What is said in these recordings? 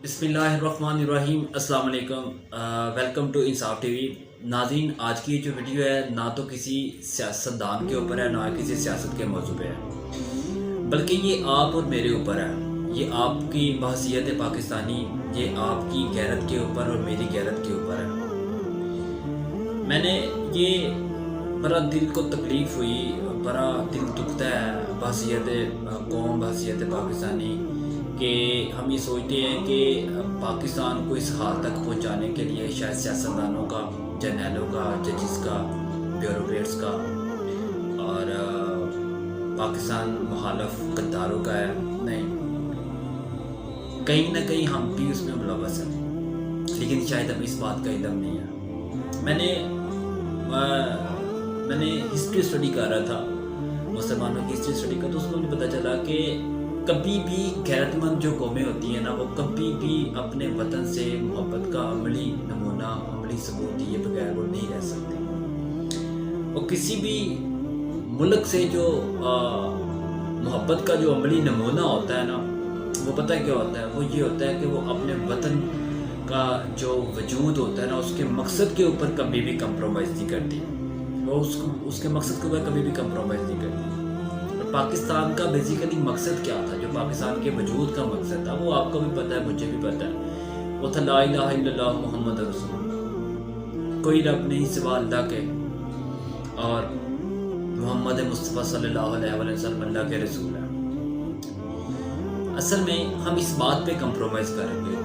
بسم اللہ الرحمن الرحیم، السلام علیکم، ویلکم ٹو انصاف ٹی وی۔ ناظرین، آج کی جو ویڈیو ہے نہ تو کسی سیاستدان کے اوپر ہے نہ کسی سیاست کے موضوع پہ ہے، بلکہ یہ آپ اور میرے اوپر ہے۔ یہ آپ کی بحیثیت پاکستانی، یہ آپ کی غیرت کے اوپر اور میری غیرت کے اوپر ہے۔ میں نے یہ بڑا دل کو تکلیف ہوئی، بڑا دل دکھتا ہے بحیثیت قوم، بحیثیت پاکستانی، کہ ہم یہ سوچتے ہیں کہ پاکستان کو اس حال تک پہنچانے کے لیے شاید سیاستدانوں کا، جرنیلوں کا، ججز کا، بیوروکریٹس کا اور پاکستان مخالف غداروں کا ہے۔ نہیں، کہیں نہ کہیں ہم بھی اس میں ملوث ہیں، لیکن شاید ہمیں اس بات کا علم نہیں ہے۔ میں نے ہسٹری اسٹڈی کر رہا تھا، مسلمانوں کی ہسٹری اسٹڈی کا، تو اس میں مجھے پتہ چلا کہ کبھی بھی غیرت مند جو قومیں ہوتی ہیں نا، وہ کبھی بھی اپنے وطن سے محبت کا عملی نمونہ، عملی ثبوت دیے بغیر وہ نہیں رہ سکتے۔ وہ کسی بھی ملک سے جو محبت کا جو عملی نمونہ ہوتا ہے نا، وہ پتہ کیا ہوتا ہے؟ وہ یہ ہوتا ہے کہ وہ اپنے وطن کا جو وجود ہوتا ہے نا، اس کے مقصد کے اوپر کبھی بھی کمپرومائز نہیں کرتی، وہ اس کے مقصد کے اوپر کبھی بھی کمپرومائز نہیں کرتی۔ پاکستان کا بیسیکلی مقصد کیا تھا؟ جو پاکستان کے وجود کا مقصد تھا، وہ آپ کو بھی پتہ ہے، مجھے بھی پتہ ہے، وہ تھا لا الہ الا اللہ محمد رسول اللہ، کوئی رب نہیں سوا اللہ کے، اور محمد مصطفیٰ صلی اللہ علیہ وسلم اللہ کے رسول ہیں۔ اصل میں ہم اس بات پہ کمپرومائز کریں گے،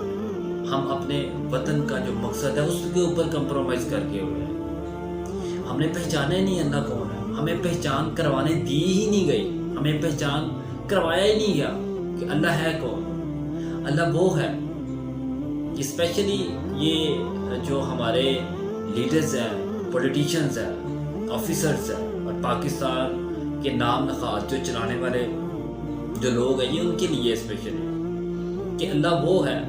ہم اپنے وطن کا جو مقصد ہے اس کے اوپر کمپرومائز کر کے ہوئے ہیں۔ ہم نے پہچانا ہی نہیں اللہ کون ہے، ہمیں پہچان کروانے دی ہی نہیں گئی، ہمیں پہچان کروایا ہی نہیں گیا کہ اللہ ہے کون۔ اللہ وہ ہے، اسپیشلی یہ جو ہمارے لیڈرز ہیں، پولیٹیشنز ہیں، آفیسرز ہیں، اور پاکستان کے نام نخاس جو چلانے والے جو لوگ ہیں، یہ ان کے لیے اسپیشلی کہ اللہ وہ ہے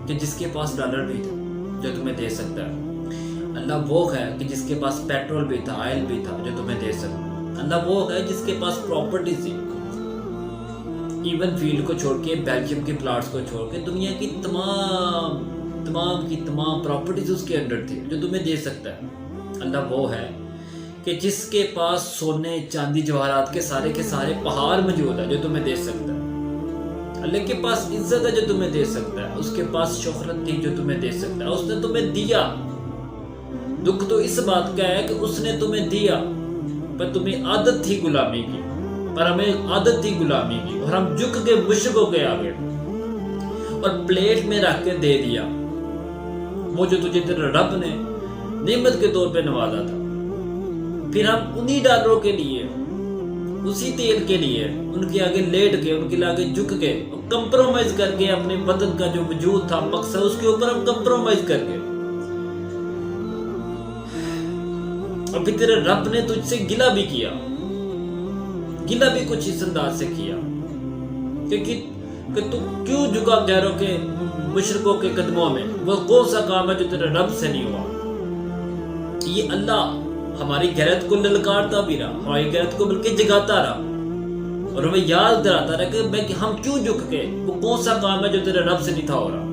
کہ جس کے پاس ڈالر بھی تھا جو تمہیں دے سکتا ہے، اللہ وہ ہے کہ جس کے پاس پیٹرول بھی تھا، آئل بھی تھا جو تمہیں دے سکتا ہے، اللہ وہ ہے جس کے پاس پراپرٹی تھی، ایون فیلڈ کو چھوڑ کے، بیلجیم کے پلاٹس کو چھوڑ کے، دنیا کی تمام پراپرٹیز اس کے انڈر تھی جو تمہیں دے سکتا ہے۔ اللہ وہ ہے کہ جس کے پاس سونے، چاندی، جواہرات کے سارے پہاڑ موجود ہیں جو تمہیں دے سکتا ہے۔ اللہ کے پاس عزت ہے جو تمہیں دے سکتا ہے، اس کے پاس شہرت تھی جو تمہیں دے سکتا ہے، اس نے تمہیں دیا۔ دکھ تو اس بات کا ہے کہ اس نے تمہیں دیا، پر تمہیں عادت تھی غلامی کی، پر ہمیں عادت تھی غلامی کی، اور ہم جھک کے مشرک ہو کے آگے اور پلیٹ میں رکھ کے دے دیا وہ جو تجھے تیرے رب نے نعمت کے طور پہ نوازا تھا۔ پھر ہم انہی ڈالروں کے لیے، اسی تیل کے لیے ان کے آگے لیٹ کے، ان کے آگے جھک کے، کمپرومائز کر کے، اپنے وطن کا جو وجود تھا، مقصد، اس کے اوپر ہم کمپرومائز کر کے، اور پھر تیرے رب نے تجھ سے گلہ بھی کیا، گلہ بھی کچھ اس انداز سے کیا کہ تو کیوں جھکا غیروں کے، مشرکوں کے قدموں میں؟ وہ کون سا کام ہے جو تیرے رب سے نہیں ہوا؟ یہ اللہ ہماری غیرت کو للکارتا بھی رہا، ہماری غیرت کو بلکہ جگاتا رہا، اور ہمیں یاد دلاتا رہا کہ ہم کیوں جھک کے، وہ کون سا کام ہے جو تیرے رب سے نہیں تھا ہو رہا۔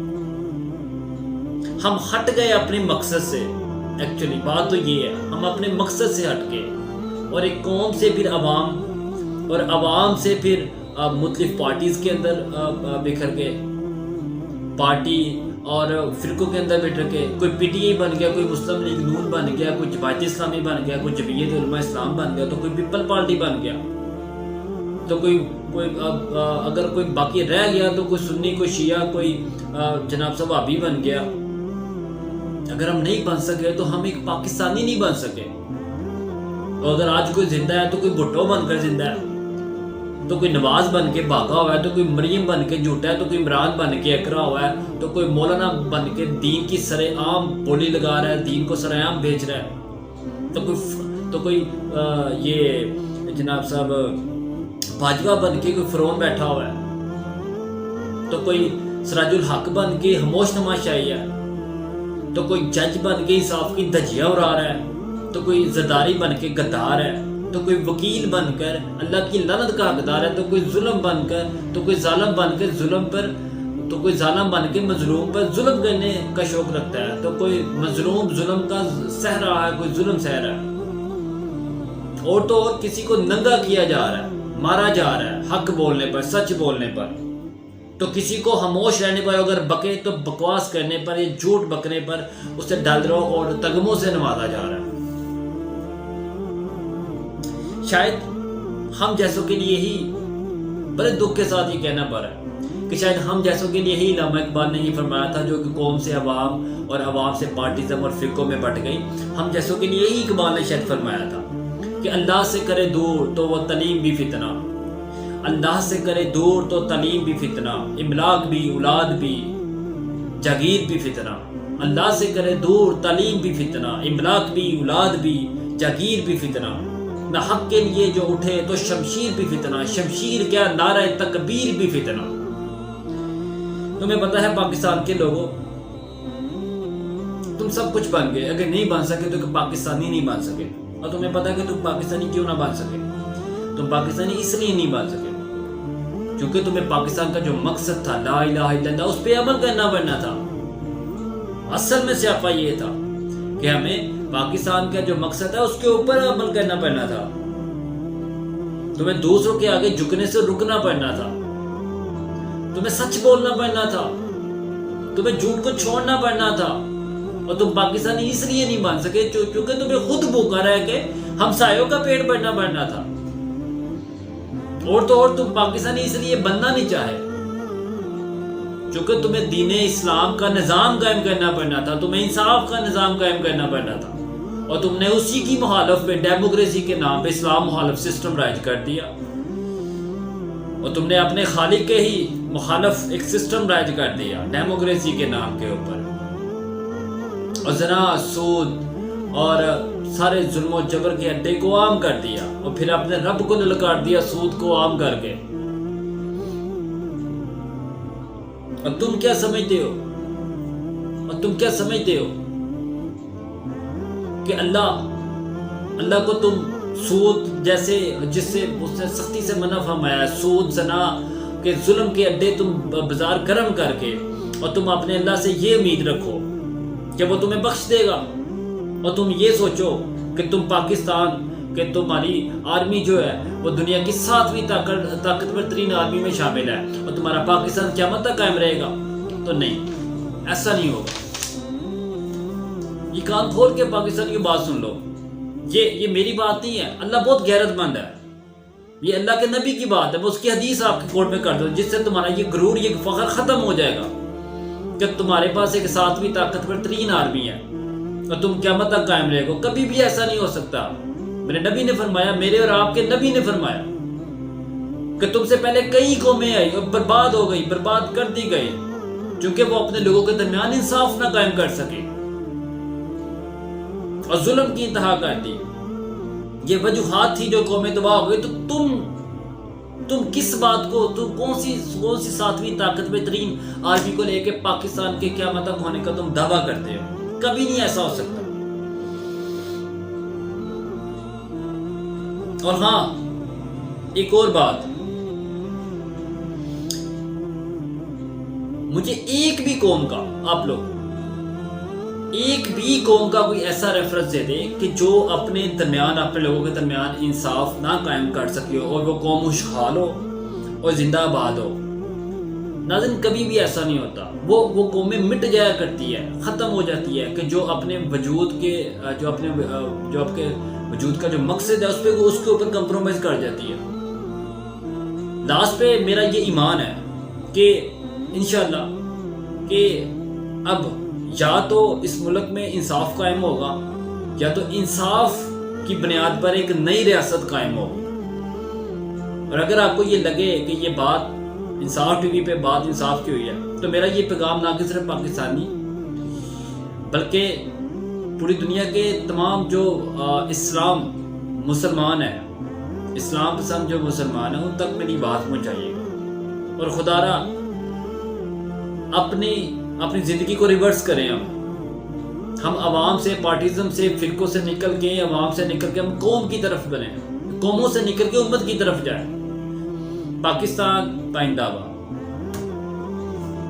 ہم ہٹ گئے اپنے مقصد سے، ایکچولی بات تو یہ ہے، ہم اپنے مقصد سے ہٹ گئے، اور ایک قوم سے پھر عوام، اور عوام سے پھر مختلف پارٹیز کے اندر بکھر گئے، پارٹی اور فرقوں کے اندر بکھر کے، کوئی پی ٹی آئی بن گیا، کوئی مسلم لیگ نون بن گیا، کوئی جماعت اسلامی بن گیا، کوئی جمعیت علماء اسلام بن گیا، تو کوئی پیپل پارٹی بن گیا، تو کوئی اگر کوئی باقی رہ گیا تو کوئی سنی، کوئی شیعہ، کوئی جناب صحابی بن گیا۔ اگر ہم نہیں بن سکے تو ہم ایک پاکستانی نہیں بن سکے، اور اگر آج کوئی زندہ ہے تو کوئی بھٹو بن کر زندہ ہے، تو کوئی نواز بن کے بھاگا ہوا ہے، تو کوئی مریم بن کے جھوٹا ہے، تو کوئی عمران بن کے اکرا ہوا ہے، تو کوئی مولانا بن کے دین کی سر عام بولی لگا رہا ہے، دین کو سر عام بیچ رہا ہے، تو کوئی یہ جناب صاحب باجوہ بن کے کوئی فرعون بیٹھا ہوا ہے، تو کوئی سراج الحق بن کے خاموش نماشائی ہے، تو کوئی جج بن کے انصاف کی دھجیاں اڑا رہا ہے، تو کوئی زرداری بن کے غدار ہے، تو کوئی وکیل بن کر اللہ کی لعنت کا حقدار ہے، تو کوئی ظلم بن کر، تو کوئی ظالم بن کر ظلم پر تو کوئی ظالم بن کے مظلوم پر ظلم کرنے کا شوق رکھتا ہے، تو کوئی مظلوم ظلم کا سہ رہا ہے، کوئی ظلم سہ رہا ہے، اور تو اور کسی کو ننگا کیا جا رہا ہے، مارا جا رہا ہے حق بولنے پر، سچ بولنے پر، تو کسی کو خاموش رہنے پر اگر بکے تو بکواس کرنے پر یا جھوٹ بکنے پر اسے ڈالروں اور تگموں سے نوازا جا رہا ہے۔ شاید ہم جیسوں کے لیے ہی بڑے دکھ کے ساتھ یہ کہنا پڑ رہا ہے کہ شاید ہم جیسوں کے لیے ہی علامہ اقبال نے یہ فرمایا تھا، جو کہ قوم سے عوام اور عوام سے پارٹیزم اور فرقوں میں بٹ گئی، ہم جیسوں کے لیے ہی اقبال نے شاید فرمایا تھا کہ اللہ سے کرے دور تو وہ تعلیم بھی فتنہ، اللہ سے کرے دور تو تعلیم بھی فتنہ، املاک بھی اولاد بھی جاگیر بھی فتنہ، اللہ سے کرے دور تعلیم بھی فتنہ، املاک بھی اولاد بھی جاگیر بھی فتنہ، نہ حق کے لیے جو اٹھے تو شمشیر بھی فتنہ، شمشیر کیا نعرہ تکبیر بھی فتنہ۔ تمہیں پتہ ہے پاکستان کے لوگوں، تم سب کچھ بن گئے، اگر نہیں بن سکے تو کہ پاکستانی نہیں بن سکے، اور تمہیں پتہ ہے کہ تم پاکستانی کیوں نہ بن سکے؟ تم پاکستانی اس لیے نہیں بن سکے کیونکہ تمہیں پاکستان کا جو مقصد تھا لا الہ الا اللہ، اس پہ عمل کرنا پڑنا تھا۔ اصل میں سیاقہ یہ تھا کہ ہمیں پاکستان کا جو مقصد ہے اس کے اوپر عمل کرنا پڑنا تھا، تمہیں دوسروں کے آگے جھکنے سے رکنا پڑنا تھا، تمہیں سچ بولنا پڑنا تھا، تمہیں جھوٹ کو چھوڑنا پڑنا تھا، اور تم پاکستانی اس لیے نہیں بن سکے کیونکہ تمہیں خود بھوکا رہ کے ہمسایوں کا پیٹ بھرنا پڑنا تھا، اور تو اور تم پاکستانی اس لیے بننا نہیں چاہے کیونکہ تمہیں دین اسلام کا نظام قائم کرنا پڑنا تھا، تمہیں انصاف کا نظام قائم کرنا پڑنا تھا، اور تم نے اسی کی مخالف پہ ڈیموکریسی کے نام پہ اسلام مخالف سسٹم رائج کر دیا، اور تم نے اپنے خالق کے ہی مخالف ایک سسٹم رائج کر دیا ڈیموکریسی کے نام کے اوپر، اور زنا، سود اور سارے ظلم و جبر کے اڈے کو عام کر دیا، اور پھر اپنے رب کو للکار دیا سود کو عام کر کے۔ اور تم کیا سمجھتے ہو، اور تم کیا سمجھتے ہو کہ اللہ کو تم سود جیسے جس سے اس نے سختی سے منع فرمایا ہے، سود، زنا کے ظلم کے اڈے تم بازار گرم کر کے، اور تم اپنے اللہ سے یہ امید رکھو کہ وہ تمہیں بخش دے گا، اور تم یہ سوچو کہ تم پاکستان کہ تمہاری آرمی جو ہے وہ دنیا کی 7ویں طاقتور ترین آرمی میں شامل ہے، اور تمہارا پاکستان قیامت تک قائم رہے گا، تو نہیں، ایسا نہیں ہوگا۔ یہ کان کھول کے پاکستان کی بات سن لو، یہ میری بات نہیں ہے، اللہ بہت غیرت مند ہے، یہ اللہ کے نبی کی بات ہے، وہ اس کی حدیث آپ کے کوٹ میں کر دو، جس سے تمہارا یہ غرور، یہ فخر ختم ہو جائے گا کہ تمہارے پاس ایک 7ویں طاقتور ترین آرمی ہے اور تم قیامت تک قائم رہے گا۔ کبھی بھی ایسا نہیں ہو سکتا۔ میرے نبی نے فرمایا، میرے اور آپ کے نبی نے فرمایا کہ تم سے پہلے کئی قومیں آئی اور برباد ہو گئی، برباد کر دی گئی، چونکہ وہ اپنے لوگوں کے درمیان انصاف نہ قائم کر سکے اور ظلم کی انتہا کر دی۔ یہ وجوہات تھی جو قومیں تباہ ہو گئی، تو تم کس بات کو، تم کون سی 7ویں طاقتور ترین آرمی کو لے کے پاکستان کے قیامت تک ہونے کا تم دعویٰ کرتے ہو؟ کبھی نہیں ایسا ہو سکتا۔ اور ہاں، ایک اور بات، مجھے ایک بھی قوم کا، آپ لوگ ایک بھی قوم کا کوئی ایسا ریفرنس دے دے کہ جو اپنے درمیان، اپنے لوگوں کے درمیان انصاف نہ قائم کر سکی ہو اور وہ قوم خوشحال ہو اور زندہ آباد ہو۔ ناظرین، کبھی بھی ایسا نہیں ہوتا، وہ قومیں مٹ جایا کرتی ہے، ختم ہو جاتی ہے، کہ جو اپنے وجود کے جو آپ کے وجود کا جو مقصد ہے اس کے اوپر کمپرومائز کر جاتی ہے۔ لاسٹ پہ میرا یہ ایمان ہے کہ انشاءاللہ کہ اب یا تو اس ملک میں انصاف قائم ہوگا، یا تو انصاف کی بنیاد پر ایک نئی ریاست قائم ہوگی۔ اور اگر آپ کو یہ لگے کہ یہ بات انصاف ٹی وی پہ بات انصاف کی ہوئی ہے، تو میرا یہ پیغام نہ کہ صرف پاکستانی بلکہ پوری دنیا کے تمام جو اسلام مسلمان ہیں، اسلام پسند جو مسلمان ہیں، ان تک میری بات پہنچائیے گا، اور خدا را اپنی زندگی کو ریورس کریں۔ ہم عوام سے، پارٹیزم سے، فرقوں سے نکل کے، عوام سے نکل کے ہم قوم کی طرف بنیں، قوموں سے نکل کے امت کی طرف جائیں۔ پاکستان پائندہ باد۔